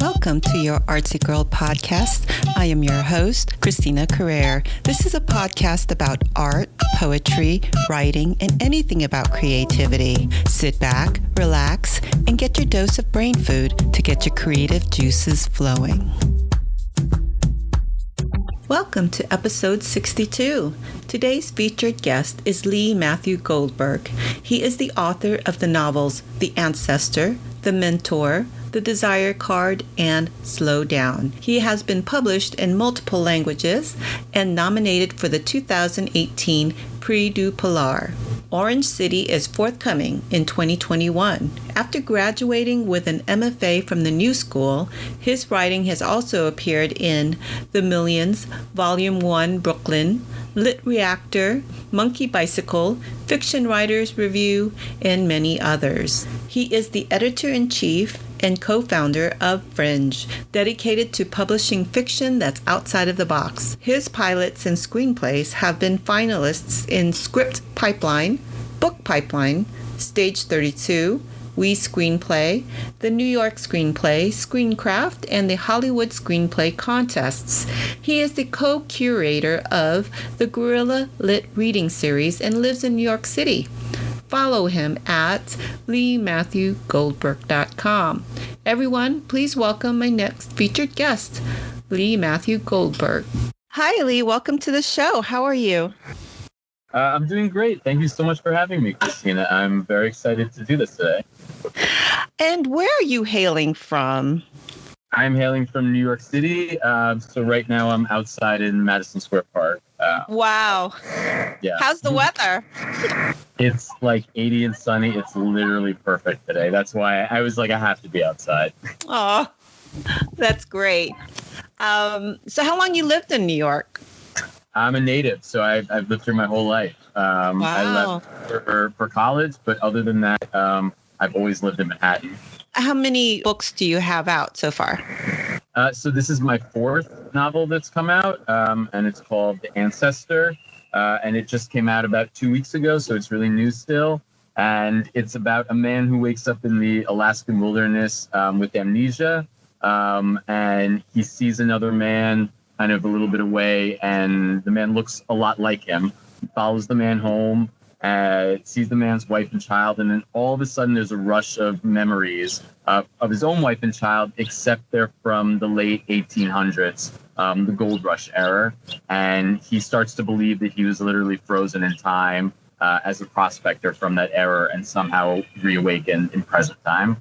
Welcome to your Artsy Girl podcast. I am your host, Christina Carrere. This is a podcast about art, poetry, writing, and anything about creativity. Sit back, relax, and get your dose of brain food to get your creative juices flowing. Welcome to episode 62. Today's featured guest is Matthew Goldberg. He is the author of the novels The Ancestor, The Mentor, The Desire Card, and Slow Down. He has been published in multiple languages and nominated for the 2018 Prix du Polar. Orange City is forthcoming in 2021. After graduating with an MFA from the New School, his writing has also appeared in The Millions, Volume 1, Brooklyn, LitReactor, Monkeybicycle, Fiction Writers Review, and many others. He is the editor-in-chief and co-founder of Fringe, dedicated to publishing fiction that's outside of the box. His pilots and screenplays have been finalists in Script Pipeline, Book Pipeline, Stage 32, We Screenplay, the New York Screenplay, Screencraft, and the Hollywood Screenplay contests. He is the co-curator of the Guerrilla Lit Reading Series and lives in New York City. Follow him at LeeMatthewGoldberg.com. Everyone, please welcome my next featured guest, Matthew Goldberg. Hi, Lee. Welcome to the show. How are you? I'm doing great. Thank you so much for having me, Christina. I'm very excited to do this today. And where are you hailing from? I'm hailing from New York City. So right now I'm outside in Madison Square Park. Wow. Yeah. How's the weather? It's like 80 and sunny. It's literally perfect today. That's why I was like, I have to be outside. Oh, that's great. So how long you lived in New York? I'm a native, so I've lived here my whole life. Wow. I left for college, but other than that, I've always lived in Manhattan. How many books do you have out so far? So this is my fourth novel that's come out, and it's called The Ancestor, and it just came out about 2 weeks ago, so it's really new still. And it's about a man who wakes up in the Alaskan wilderness with amnesia, and he sees another man kind of a little bit away, and the man looks a lot like him. He follows the man home, sees the man's wife and child, and then all of a sudden there's a rush of memories of his own wife and child, except they're from the late 1800s, the gold rush era. And he starts to believe that he was literally frozen in time as a prospector from that era and somehow reawakened in present time.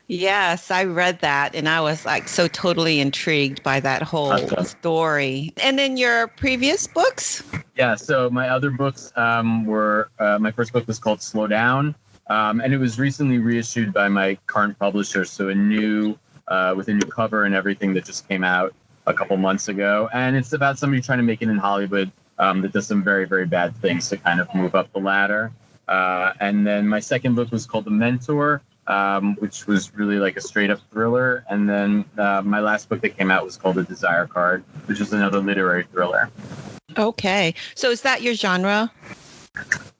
Yes, I read that and I was like so totally intrigued by that whole story. And then your previous books? Yeah, so my other books were, my first book was called Slow Down, and it was recently reissued by my current publisher, so with a new cover and everything that just came out a couple months ago. And it's about somebody trying to make it in Hollywood that does some very, very bad things to kind of move up the ladder. And then my second book was called The Mentor, which was really like a straight up thriller. And then my last book that came out was called The Desire Card, which is another literary thriller. Okay. So is that your genre?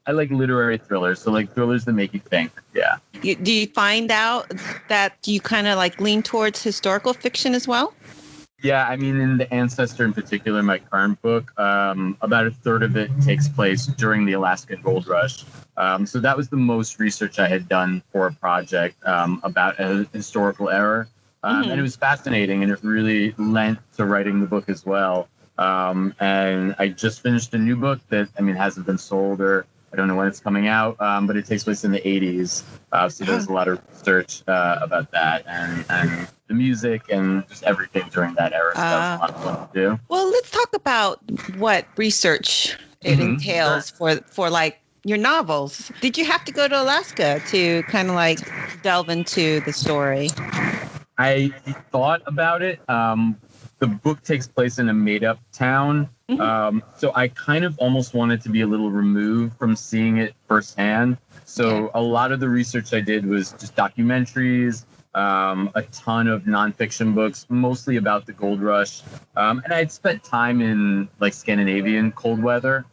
I like literary thrillers. So like thrillers that make you think. Yeah. Do you find out that you kind of like lean towards historical fiction as well? Yeah, I mean, in The Ancestor in particular, my current book, about a third of it takes place during the Alaskan Gold Rush. So that was the most research I had done for a project about a historical era. And it was fascinating, and it really lent to writing the book as well. And I just finished a new book that, I mean, hasn't been sold, or I don't know when it's coming out, but it takes place in the 80s. So there's a lot of research about that and the music and just everything during that era. So that was a lot of fun to do. Well, let's talk about what research it entails for like your novels. Did you have to go to Alaska to kind of like delve into the story? I thought about it. The book takes place in a made-up town. So I kind of almost wanted to be a little removed from seeing it firsthand. So a lot of the research I did was just documentaries, a ton of nonfiction books, mostly about the gold rush. And I'd spent time in like Scandinavian cold weather.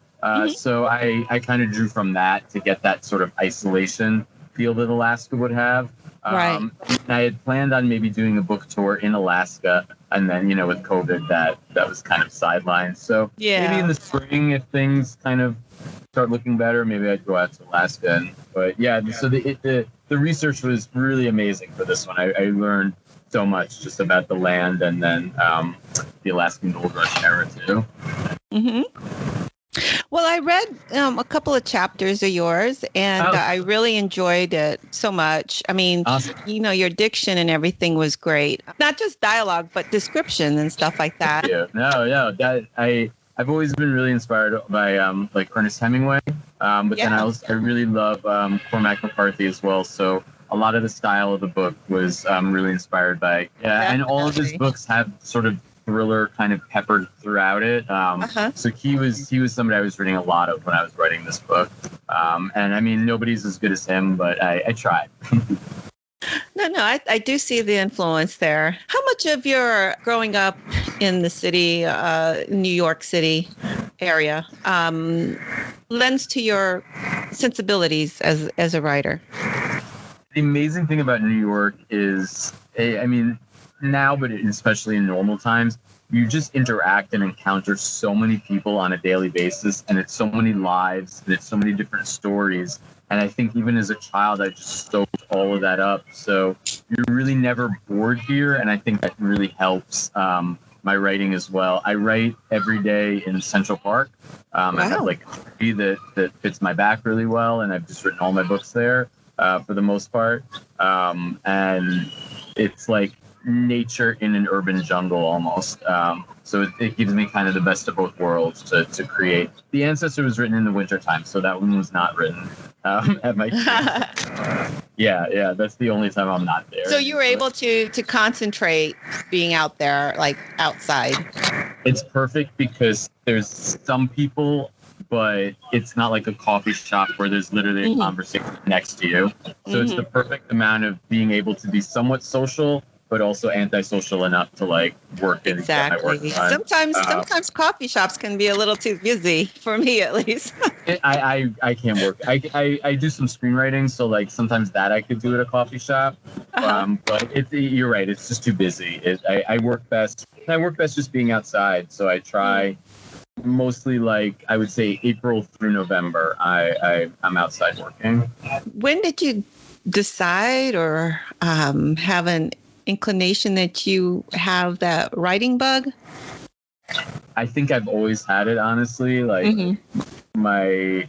So I kind of drew from that to get that sort of isolation feel that Alaska would have. Right. And I had planned on maybe doing a book tour in Alaska, and then with COVID, that was kind of sidelined. So maybe in the spring, if things kind of start looking better, maybe I'd go out to Alaska. But yeah, so the research was really amazing for this one. I learned so much just about the land, and then the Alaskan Gold Rush era too. Mm-hmm. Well, I read a couple of chapters of yours, and I really enjoyed it so much. I mean, awesome. Your diction and everything was great. Not just dialogue, but description and stuff like that. Yeah, I've always been really inspired by like Ernest Hemingway, but then I really love Cormac McCarthy as well. So a lot of the style of the book was really inspired by and all of his books have sort of thriller kind of peppered throughout it. So he was somebody I was reading a lot of when I was writing this book. And I mean, nobody's as good as him, but I tried. No, I do see the influence there. How much of your growing up in the city, New York City area, lends to your sensibilities as a writer? The amazing thing about New York is, I mean, now, but especially in normal times, you just interact and encounter so many people on a daily basis, and it's so many lives, and it's so many different stories. And I think even as a child, I just soaked all of that up. So you're really never bored here, and I think that really helps my writing as well. I write every day in Central Park. I have like a tree that fits my back really well, and I've just written all my books there for the most part. And it's like nature in an urban jungle almost. So it gives me kind of the best of both worlds to create. The Ancestor was written in the wintertime, so that one was not written at my yeah, that's the only time I'm not there. So you were able to concentrate being out there, like outside. It's perfect because there's some people, but it's not like a coffee shop where there's literally a conversation next to you. So it's the perfect amount of being able to be somewhat social, but also antisocial enough to like work and get my work done. Sometimes coffee shops can be a little too busy for me, at least. I can't work. I do some screenwriting, so like sometimes that I could do at a coffee shop. But you're right, it's just too busy. I work best. I work best just being outside. So I try mostly like I would say April through November. I'm outside working. When did you decide or have an inclination that you have that writing bug? I think I've always had it, honestly. Like my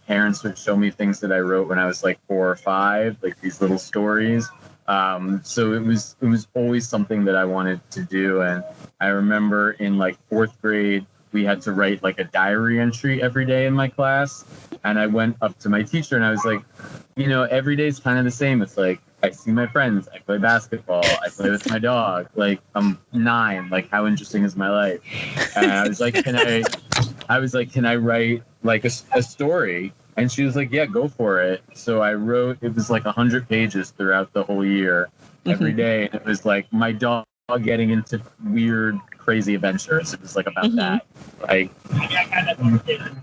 parents would show me things that I wrote when I was like 4 or 5, like these little stories. So it was always something that I wanted to do. And I remember in like 4th grade, we had to write like a diary entry every day in my class. And I went up to my teacher and I was like, every day is kind of the same. It's like, I see my friends, I play basketball, I play with my dog. Like, I'm 9, like how interesting is my life? And I was like, can I write like a story? And she was like, yeah, go for it. So I wrote, it was like 100 pages throughout the whole year, every day. And it was like my dog getting into weird, crazy adventures. It was like about that. Like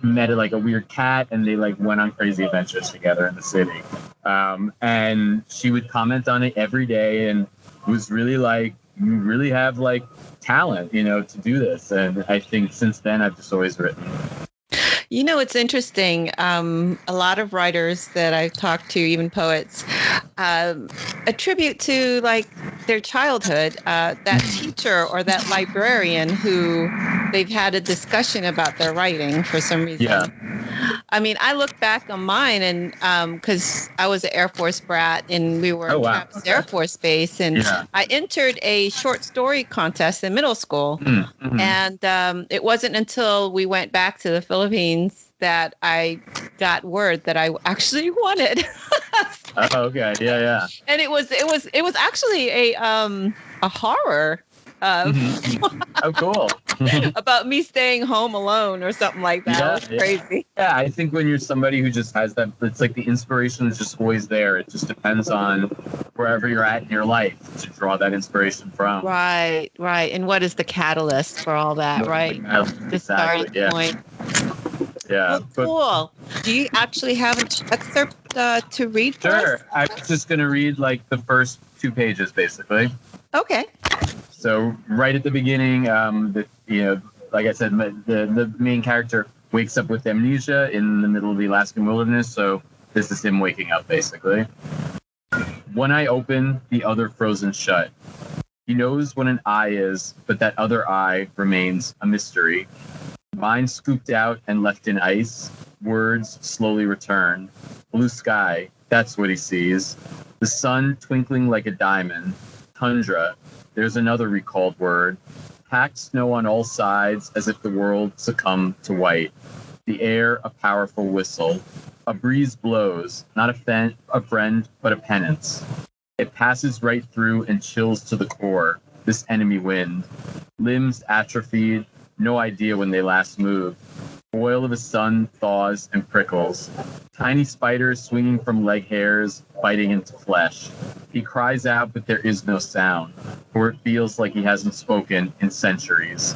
met like a weird cat and they like went on crazy adventures together in the city. And she would comment on it every day and was really like, you really have like talent, to do this. And I think since then I've just always written. It's interesting. A lot of writers that I've talked to, even poets, attribute to like their childhood, that teacher or that librarian who they've had a discussion about their writing for some reason. Yeah. I mean, I look back on mine and because I was an Air Force brat and we were at Trappist Air Force Base and I entered a short story contest in middle school. And it wasn't until we went back to the Philippines that I got word that I actually won it. Oh, okay. Yeah. And it was actually a horror. Oh, cool. About me staying home alone or something like that. Yeah, It was crazy. Yeah, I think when you're somebody who just has that, it's like the inspiration is just always there. It just depends on wherever you're at in your life to draw that inspiration from. Right. And what is the catalyst for all that, right? The starting point. Yeah. Cool. Do you actually have an excerpt to read for us? Sure. I was just going to read like the first 2 pages, basically. Okay. So right at the beginning, like I said, the main character wakes up with amnesia in the middle of the Alaskan wilderness. So this is him waking up, basically. One eye open, the other frozen shut. He knows what an eye is, but that other eye remains a mystery. Mind scooped out and left in ice, words slowly return. Blue sky, that's what he sees. The sun twinkling like a diamond. Tundra, there's another recalled word. Packed snow on all sides as if the world succumbed to white. The air a powerful whistle. A breeze blows, not a friend, but a penance. It passes right through and chills to the core, this enemy wind. Limbs atrophied, no idea when they last moved. Oil of a sun thaws and prickles. Tiny spiders swinging from leg hairs, biting into flesh. He cries out, but there is no sound, for it feels like he hasn't spoken in centuries.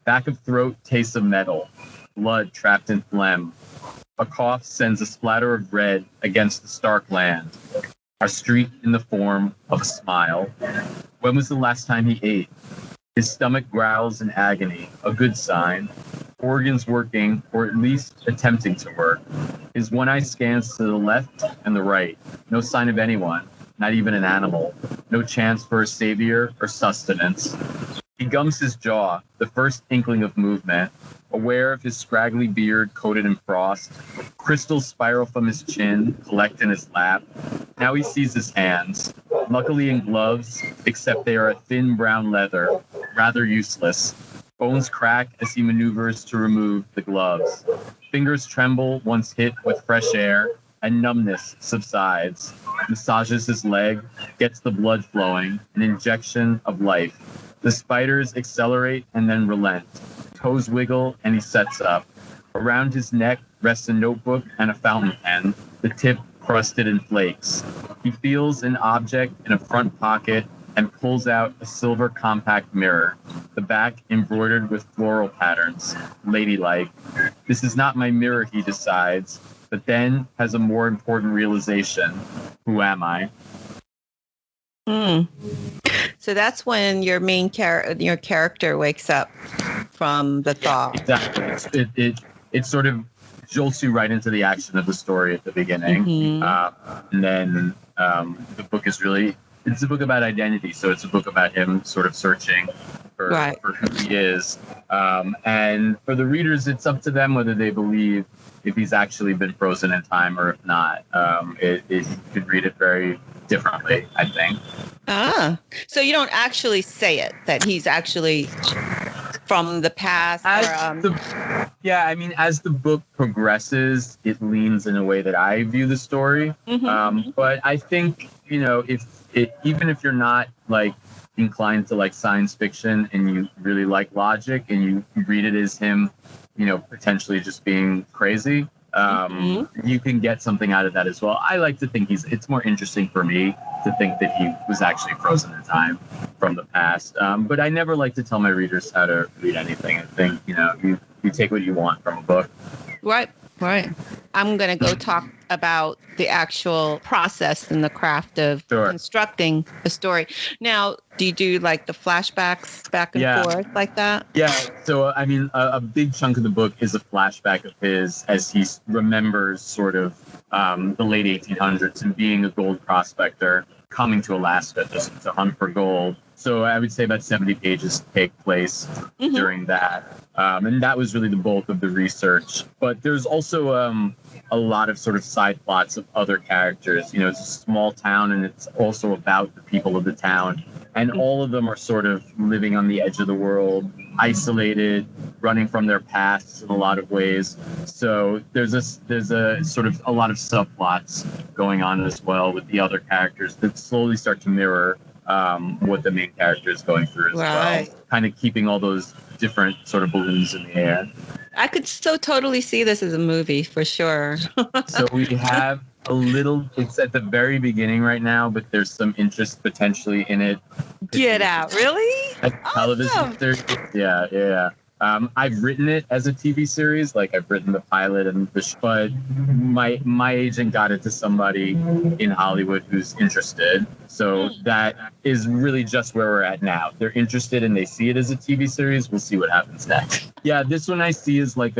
Back of throat tastes of metal, blood trapped in phlegm. A cough sends a splatter of red against the stark land. A streak in the form of a smile. When was the last time he ate? His stomach growls in agony, a good sign. Organs working, or at least attempting to work. His one eye scans to the left and the right. No sign of anyone, not even an animal. No chance for a savior or sustenance. He gums his jaw, the first inkling of movement. Aware of his scraggly beard coated in frost. Crystals spiral from his chin, collect in his lap. Now he sees his hands, luckily in gloves, except they are a thin brown leather, rather useless. Bones crack as he maneuvers to remove the gloves. Fingers tremble once hit with fresh air, and numbness subsides. Massages his leg, gets the blood flowing, an injection of life. The spiders accelerate and then relent. Toes wiggle and he sets up. Around his neck rests a notebook and a fountain pen, the tip crusted in flakes. He feels an object in a front pocket and pulls out a silver compact mirror, the back embroidered with floral patterns, ladylike. This is not my mirror, he decides, but then has a more important realization. Who am I? So that's when your main your character wakes up from the thaw. Exactly. It sort of jolts you right into the action of the story at the beginning. Mm-hmm. And then the book is really, it's a book about identity. So it's a book about him sort of searching for who he is. And for the readers, it's up to them whether they believe if he's actually been frozen in time or if not. You could read it very differently, I think. So you don't actually say it, that he's actually from the past? As the book progresses, it leans in a way that I view the story. Mm-hmm. But I think, even if you're not like inclined to like science fiction and you really like logic and you read it as him, potentially just being crazy, you can get something out of that as well. I like to think it's more interesting for me to think that he was actually frozen in time from the past. But I never like to tell my readers how to read anything. I think, you take what you want from a book. Right. I'm going to go talk about the actual process and the craft of constructing a story. Now, do you do like the flashbacks back and forth like that? Yeah. So, a big chunk of the book is a flashback of his as he remembers sort of the late 1800s and being a gold prospector coming to Alaska just to hunt for gold. So I would say about 70 pages take place during that. And that was really the bulk of the research. But there's also a lot of sort of side plots of other characters. It's a small town and it's also about the people of the town. And all of them are sort of living on the edge of the world, isolated, running from their pasts in a lot of ways. So there's a sort of a lot of subplots going on as well with the other characters that slowly start to mirror what the main character is going through as well. Kind of keeping all those different sort of balloons in the air. I could so totally see this as a movie for sure. So we have a little, it's at the very beginning right now, but there's some interest potentially in it. Get out, really? Television. Yeah. I've written it as a TV series, like I've written the pilot but my agent got it to somebody in Hollywood who's interested. So that is really just where we're at now. They're interested and they see it as a TV series. We'll see what happens next. Yeah, this one I see is like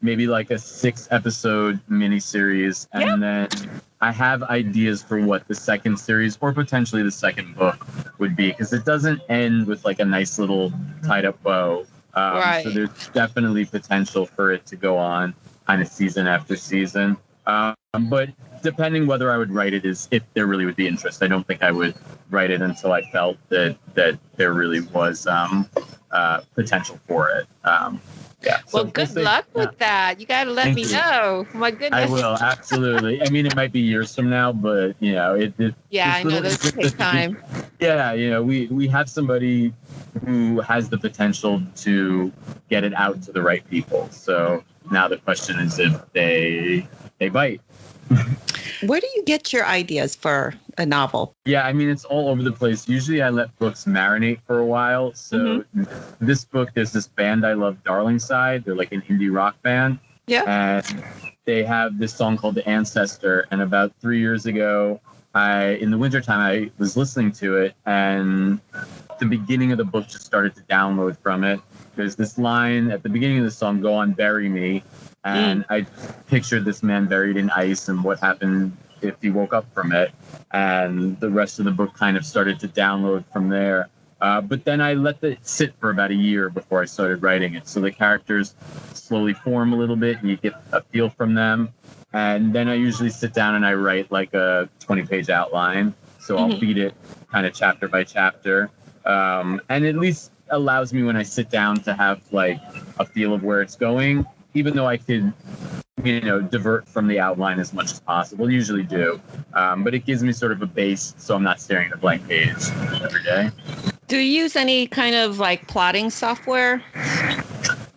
maybe like a 6-episode miniseries, and then I have ideas for what the second series or potentially the second book would be, because it doesn't end with like a nice little tied up bow. So there's definitely potential for it to go on kind of season after season. But depending whether I would write it is if there really would be interest. I don't think I would write it until I felt that there really was potential for it. Yeah. Well, good luck with that. You got to let me know. My goodness. I will, absolutely. I mean, it might be years from now, but, you know, I know those take time. Yeah, you know, we have somebody who has the potential to get it out to the right people. So now the question is if they bite. Where do you get your ideas for a novel? Yeah, I mean, it's all over the place. Usually I let books marinate for a while. So this book, there's this band I love, Darlingside. They're like an indie rock band. Yeah. And they have this song called The Ancestor. And about 3 years ago, in the wintertime, I was listening to it. And the beginning of the book just started to download from it. There's this line at the beginning of the song, "Go on, bury me." And I pictured this man buried in ice and what happened if he woke up from it. And the rest of the book kind of started to download from there. But then I let it sit for about a year before I started writing it. So the characters slowly form a little bit and you get a feel from them. And then I usually sit down and I write like a 20-page outline. So I'll feed it kind of chapter by chapter. And at least allows me when I sit down to have like a feel of where it's going, even though I could, you know, divert from the outline as much as possible. Usually do. But it gives me sort of a base so I'm not staring at a blank page every day. Do you use any kind of like plotting software?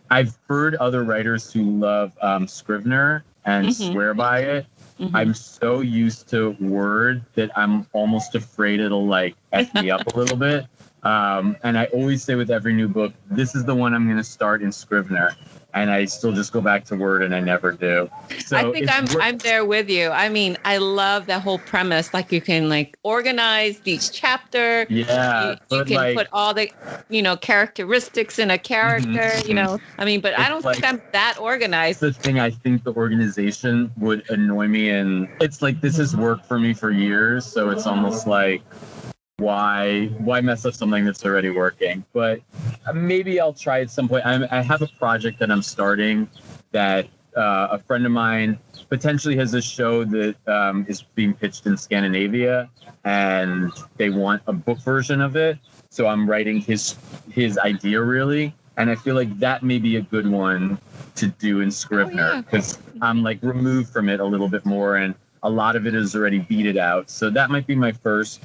I've heard other writers who love Scrivener and swear by it. I'm so used to Word that I'm almost afraid it'll like F me up a little bit. And I always say with every new book, this is the one I'm going to start in Scrivener. And I still just go back to Word and I never do. So I think I'm there with you. I mean, I love that whole premise. Like you can like organize each chapter. Yeah. You can like, put all the, you know, characteristics in a character, you know, I mean, but I don't think I'm that organized. The thing I think the organization would annoy me. And it's like, this has worked for me for years. So it's almost like, why mess up something that's already working? But maybe I'll try at some point. I have a project that I'm starting that a friend of mine potentially has a show that is being pitched in Scandinavia, and they want a book version of it. So I'm writing his idea really, and I feel like that may be a good one to do in Scrivener because I'm like removed from it a little bit more, and a lot of it is already beated out. So that might be my first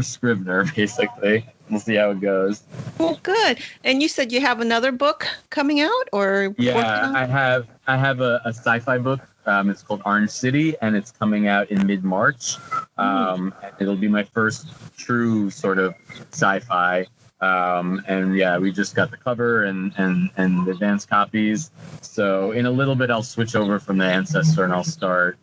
Scrivener, basically. We'll see how it goes. Well, good. And you said you have another book coming out, or? Yeah, I have a sci-fi book. It's called Orange City, and it's coming out in mid-March. And it'll be my first true sort of sci-fi. And yeah, we just got the cover and the advance copies. So in a little bit, I'll switch over from the Ancestor and I'll start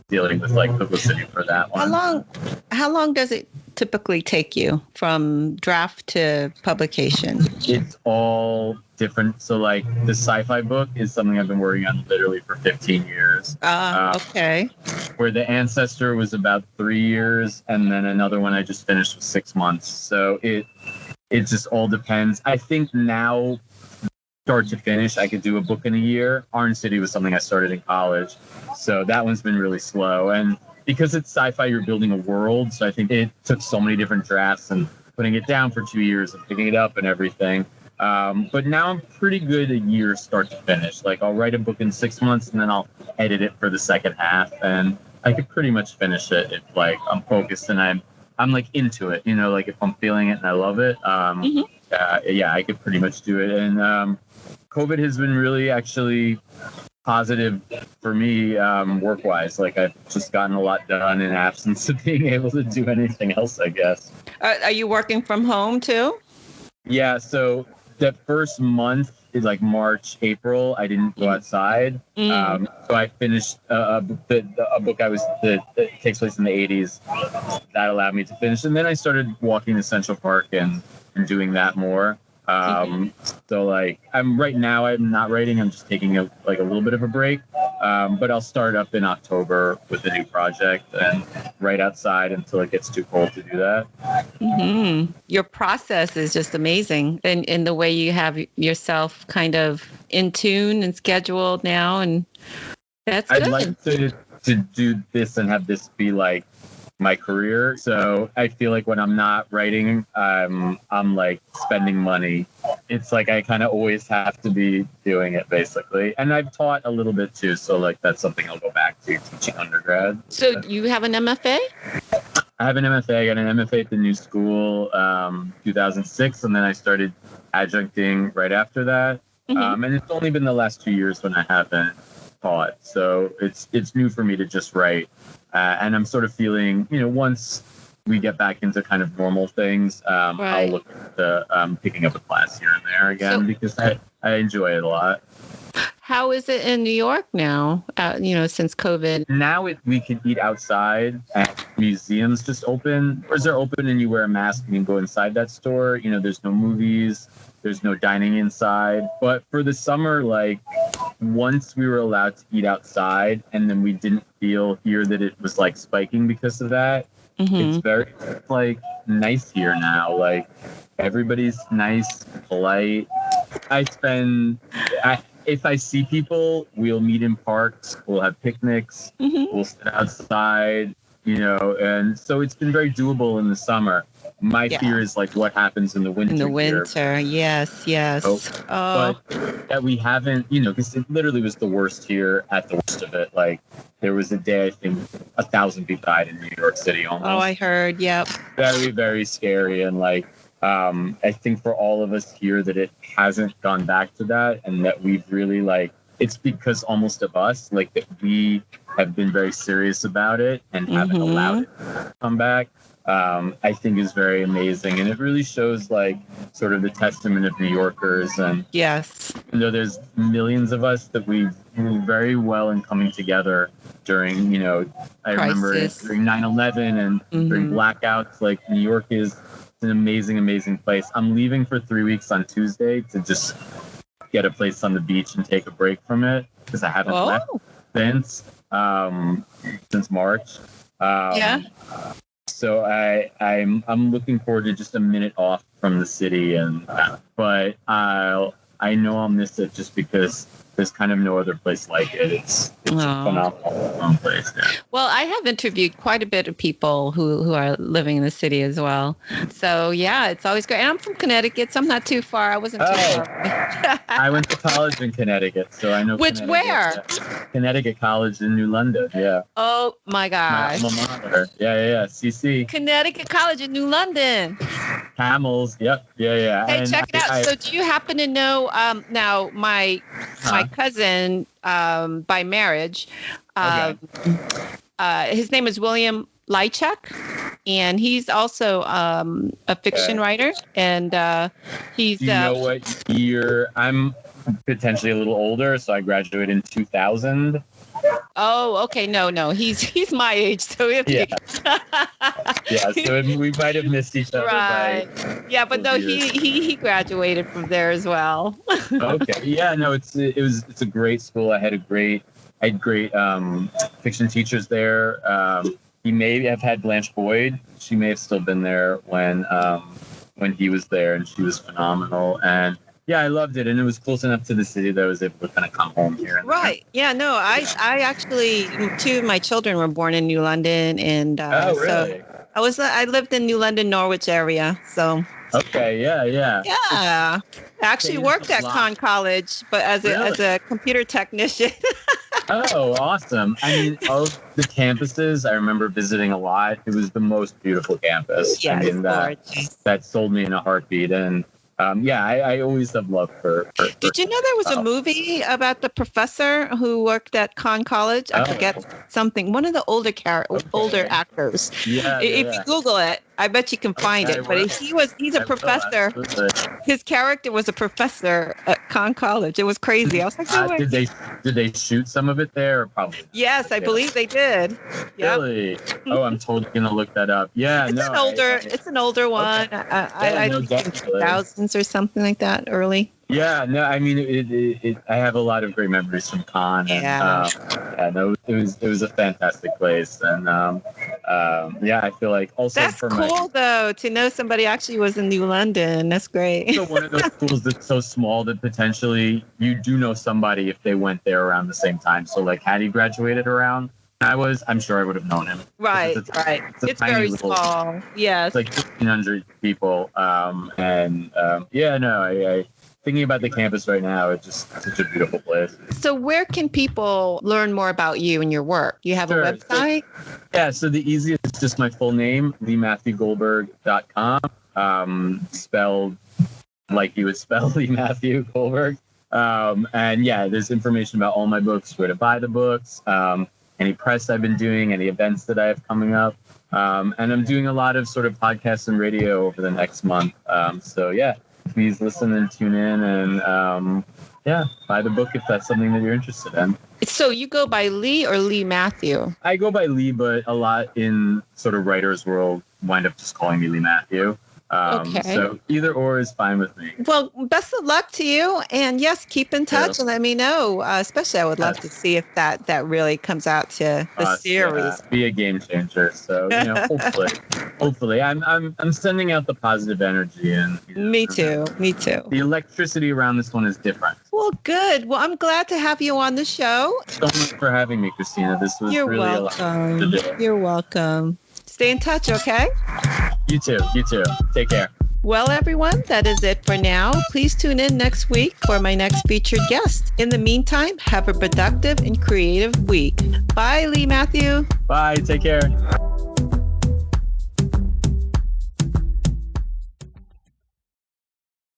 dealing with like publicity for that one. How long does it typically take you from draft to publication? It's all different. So like the sci-fi book is something I've been working on literally for 15 years. Okay. Where the Ancestor was about 3 years, and then another one I just finished was 6 months. So it just all depends. I think now, start to finish, I could do a book in a year. Orange City was something I started in college. So that one's been really slow. And because it's sci-fi, you're building a world. So I think it took so many different drafts and putting it down for 2 years and picking it up and everything. But now I'm pretty good a year start to finish. Like I'll write a book in 6 months and then I'll edit it for the second half. And I could pretty much finish it if like I'm focused and I'm like into it, you know, like if I'm feeling it and I love it, I could pretty much do it. And COVID has been really actually positive for me work-wise. Like I've just gotten a lot done in absence of being able to do anything else, I guess. Are you working from home too? Yeah, so that first month is like March, April. I didn't go outside. So I finished a book that takes place in the 80s. That allowed me to finish. And then I started walking to Central Park and doing that more. So like I'm not writing. I'm just taking a little bit of a break. But I'll start up in October with a new project and write outside until it gets too cold to do that. Your process is just amazing, and in the way you have yourself kind of in tune and scheduled now, and that's good. I'd like to do this and have this be like my career. So I feel like when I'm not writing, I'm like spending money. It's like I kind of always have to be doing it basically. And I've taught a little bit too. So like that's something I'll go back to, teaching undergrad. So you have an MFA? I have an MFA. I got an MFA at the New School 2006. And then I started adjuncting right after that. And it's only been the last 2 years when I haven't taught. So it's new for me to just write. And I'm sort of feeling, once we get back into kind of normal things, I'll look at picking up a class here and there again, because I enjoy it a lot. How is it in New York now, since COVID? Now we can eat outside, and museums just open. Or they're open and you wear a mask and you can go inside that store. There's no movies. There's no dining inside. But for the summer, like once we were allowed to eat outside and then we didn't feel here that it was like spiking because of that. It's very like nice here now. Like everybody's nice, polite. If I see people, we'll meet in parks, we'll have picnics, we'll sit outside, and so it's been very doable in the summer. My fear is like what happens in the winter. In the winter, yes. But we haven't, because it literally was the worst here at the worst of it. Like there was a day, I think 1,000 people died in New York City almost. Oh, I heard, yep. Very, very scary. And like, I think for all of us here that it hasn't gone back to that, and that we've really it's because almost of us, like that we have been very serious about it and haven't allowed it to come back. I think is very amazing, and it really shows like sort of the testament of New Yorkers. And yes, there's millions of us that we do very well in coming together during, I remember during 9/11 and during blackouts. Like New York is an amazing, amazing place. I'm leaving for 3 weeks on Tuesday to just get a place on the beach and take a break from it because I haven't left since March. So I'm looking forward to just a minute off from the city, but I know I'll miss it just because there's kind of no other place like it. It's a phenomenal place. Yeah. Well, I have interviewed quite a bit of people who are living in the city as well. So yeah, it's always great. And I'm from Connecticut, so I'm not too far. I wasn't too far. I went to college in Connecticut, so I know. Where? Connecticut College in New London. Yeah. Oh my gosh. My alma mater. Yeah. CC. Connecticut College in New London. Camels. Yep. Yeah. Hey, check it out. So do you happen to know now my cousin by marriage, his name is William Lychuk, and he's also a fiction writer, and he's do you know what year? I'm potentially a little older, so I graduated in 2000. Oh, okay. No. He's my age, so so we might have missed each other. Right. Yeah, but no, he graduated from there as well. Okay. Yeah. No, it's a great school. I had great fiction teachers there. He may have had Blanche Boyd. She may have still been there when he was there, and she was phenomenal. And yeah, I loved it, and it was close enough to the city that I was able to kind of come home here. Right. Yeah. No, I actually, 2 of my children were born in New London, and really? So I lived in New London, Norwich area. So. Okay. Yeah. Yeah. I actually worked at Conn College, but as a computer technician. Oh, awesome. I mean, of the campuses, I remember visiting a lot. It was the most beautiful campus. Yes, I mean, that sold me in a heartbeat. And I always have love for Did you know there was a movie about the professor who worked at Conn College? I forget something. One of the older actors. If you Google it, I bet you can find it. But he's a professor. His character was a professor at Conn College. It was crazy. I was like, oh, did they shoot some of it there? Or probably. Yes, I believe they did. Yep. Really? Oh, I'm totally gonna look that up. Yeah, it's an older one. Okay. I think in the 2000s or something like that, early. Yeah, no, I mean, I have a lot of great memories from Conn. Yeah. It was a fantastic place, and I feel like also that's cool though to know somebody actually was in New London. That's great. So one of those schools that's so small that potentially you do know somebody if they went there around the same time. So like, had he graduated around I'm sure I would have known him. Right. It's very small. Yes. It's like 1,500 people, I thinking about the campus right now, it's just such a beautiful place. So where can people learn more about you and your work? You have a website? So the easiest is just my full name, LeeMatthewGoldberg.com, spelled like you would spell Lee Matthew Goldberg. There's information about all my books, where to buy the books, any press I've been doing, any events that I have coming up. And I'm doing a lot of sort of podcasts and radio over the next month. Please listen and tune in and, buy the book if that's something that you're interested in. So you go by Lee or Lee Matthew? I go by Lee, but a lot in sort of writer's world wind up just calling me Lee Matthew. So either or is fine with me. Well, best of luck to you. And yes, keep in touch and let me know. Especially I would love to see if that really comes out to the series. Be a game changer. So, hopefully I'm sending out the positive energy. And Me too. The electricity around this one is different. Well, good. Well, I'm glad to have you on the show. So much for having me, Christina. This was You're really welcome. a lot to do. You're welcome. Stay in touch, okay? You too. Take care. Well, everyone, that is it for now. Please tune in next week for my next featured guest. In the meantime, have a productive and creative week. Bye, Lee Matthew. Bye. Take care.